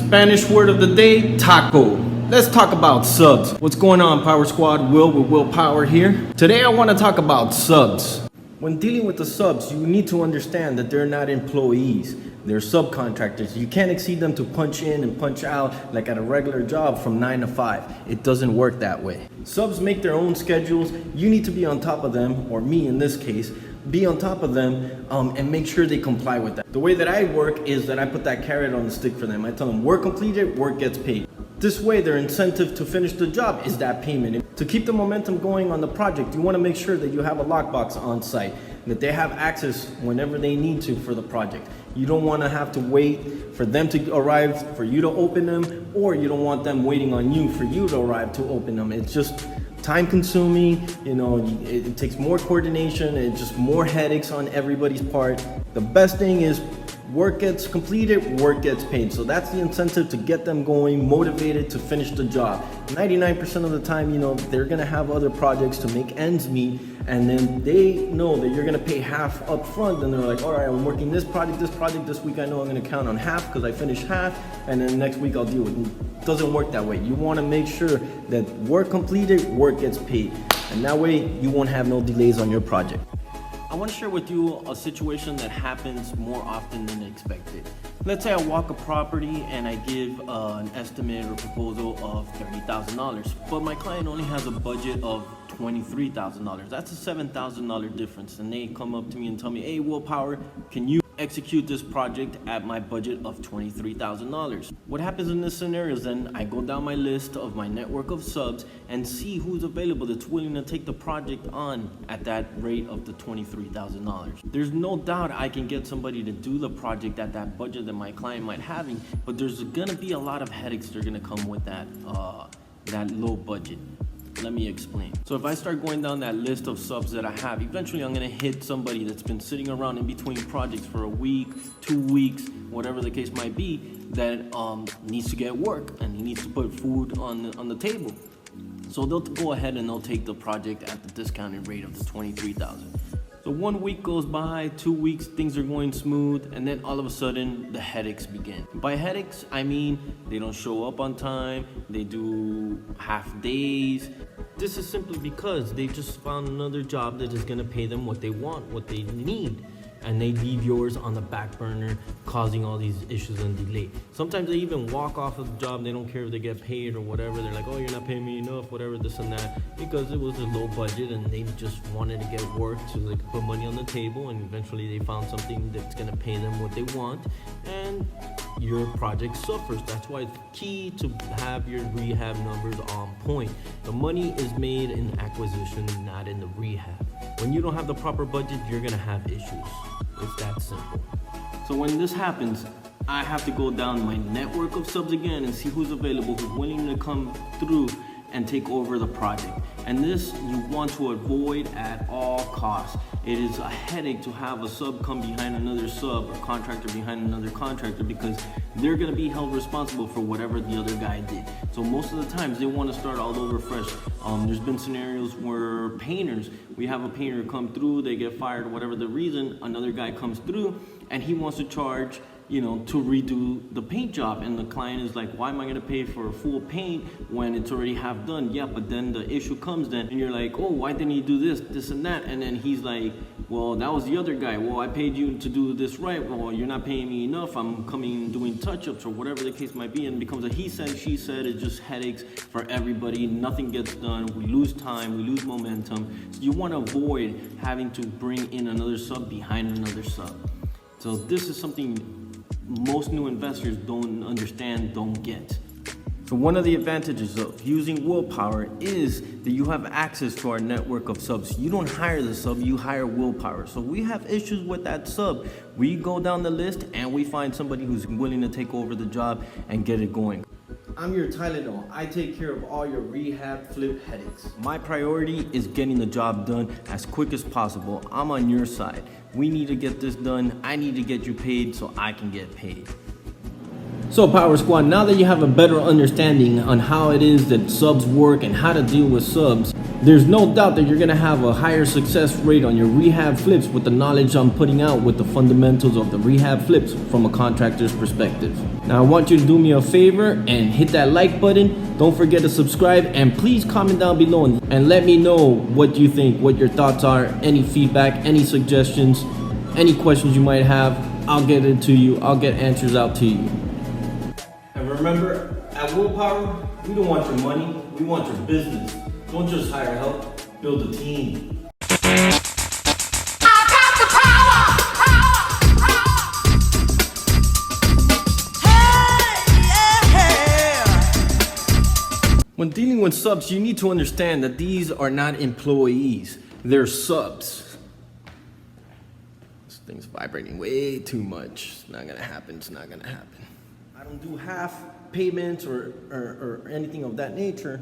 Spanish word of the day, taco. Let's talk about subs. What's going on, Power Squad? Will with Will Power here. Today I want to talk about subs. When dealing with the subs, you need to understand that they're not employees. They're subcontractors. You can't exceed them to punch in and punch out like at a regular job from 9 to 5. It doesn't work that way. Subs make their own schedules. You need to be on top of them, or me in this case, be on top of them and make sure they comply with that. The way that I work is that I put that carrot on the stick for them. I tell them work completed, work gets paid. This way, their incentive to finish the job is that payment. To keep the momentum going on the project, you want to make sure that you have a lockbox on site, that they have access whenever they need to for the project. You don't want to have to wait for them to arrive for you to open them, or you don't want them waiting on you for you to arrive to open them. It's just time consuming, you know, it takes more coordination, it's just more headaches on everybody's part. The best thing is work gets completed, work gets paid. So that's the incentive to get them going, motivated to finish the job. 99% of the time, you know, they're gonna have other projects to make ends meet, and then they know that you're gonna pay half up front, and they're like, all right, I'm working this project this week, I know I'm gonna count on half because I finished half, and then next week I'll deal with it. It doesn't work that way. You wanna make sure that work completed, work gets paid. And that way you won't have no delays on your project. I want to share with you a situation that happens more often than expected. Let's say I walk a property and I give an estimate or proposal of $30,000, but my client only has a budget of $23,000. That's a $7,000 difference. And they come up to me and tell me, hey, WillPower, can you execute this project at my budget of $23,000? What happens in this scenario is then I go down my list of my network of subs and see who's available that's willing to take the project on at that rate of the $23,000. There's no doubt I can get somebody to do the project at that budget that my client might having, but there's gonna be a lot of headaches that are gonna come with that low budget. Let me explain. So if I start going down that list of subs that I have, eventually I'm gonna hit somebody that's been sitting around in between projects for a week, 2 weeks, whatever the case might be, that needs to get work and he needs to put food on the table. So they'll go ahead and they'll take the project at the discounted rate of the $23,000. So 1 week goes by, 2 weeks, things are going smooth, and then all of a sudden the headaches begin. By headaches, I mean they don't show up on time, they do half days. This is simply because they just found another job that is gonna pay them what they want, what they need, and they leave yours on the back burner, causing all these issues and delay. Sometimes they even walk off of the job, they don't care if they get paid or whatever. They're like, oh, you're not paying me enough, whatever, this and that, because it was a low budget and they just wanted to get work so they could put money on the table, and eventually they found something that's gonna pay them what they want, and your project suffers. That's why it's key to have your rehab numbers on point. The money is made in acquisition, not in the rehab. When you don't have the proper budget, you're gonna have issues. It's that simple. So when this happens, I have to go down my network of subs again and see who's available, who's willing to come through and take over the project. And this you want to avoid at all costs. It is a headache to have a sub come behind another sub or contractor behind another contractor, because they're gonna be held responsible for whatever the other guy did. So most of the times they want to start all over fresh. There's been scenarios where painters, we have a painter come through, they get fired, whatever the reason, another guy comes through and he wants to charge, you know, to redo the paint job, and the client is like, why am I gonna pay for a full paint when it's already half done? Yeah, but then the issue comes then, and you're like, oh, why didn't he do this and that? And then he's like, well, that was the other guy. Well, I paid you to do this right. Well, you're not paying me enough. I'm coming and doing touch-ups or whatever the case might be, and it becomes a he said, she said. It's just headaches for everybody. Nothing gets done. We lose time. We lose momentum. So you want to avoid having to bring in another sub behind another sub. So this is something most new investors don't understand, don't get. So one of the advantages of using WillPower is that you have access to our network of subs. You don't hire the sub, you hire WillPower. So we have issues with that sub, we go down the list and we find somebody who's willing to take over the job and get it going. I'm your Tylenol. I take care of all your rehab flip headaches. My priority is getting the job done as quick as possible. I'm on your side. We need to get this done. I need to get you paid so I can get paid. So Power Squad, now that you have a better understanding on how it is that subs work and how to deal with subs, There's no doubt that you're gonna have a higher success rate on your rehab flips with the knowledge I'm putting out with the fundamentals of the rehab flips from a contractor's perspective. Now I want you to do me a favor and hit that like button. Don't forget to subscribe, and please comment down below and let me know what you think, what your thoughts are, any feedback, any suggestions, any questions you might have. I'll get it to you. I'll get answers out to you. And remember, at Willpower, we don't want your money, we want your business. Don't just hire help, build a team. When dealing with subs, you need to understand that these are not employees, they're subs. This thing's vibrating way too much. It's not gonna happen, it's not gonna happen. I don't do half payments or anything of that nature.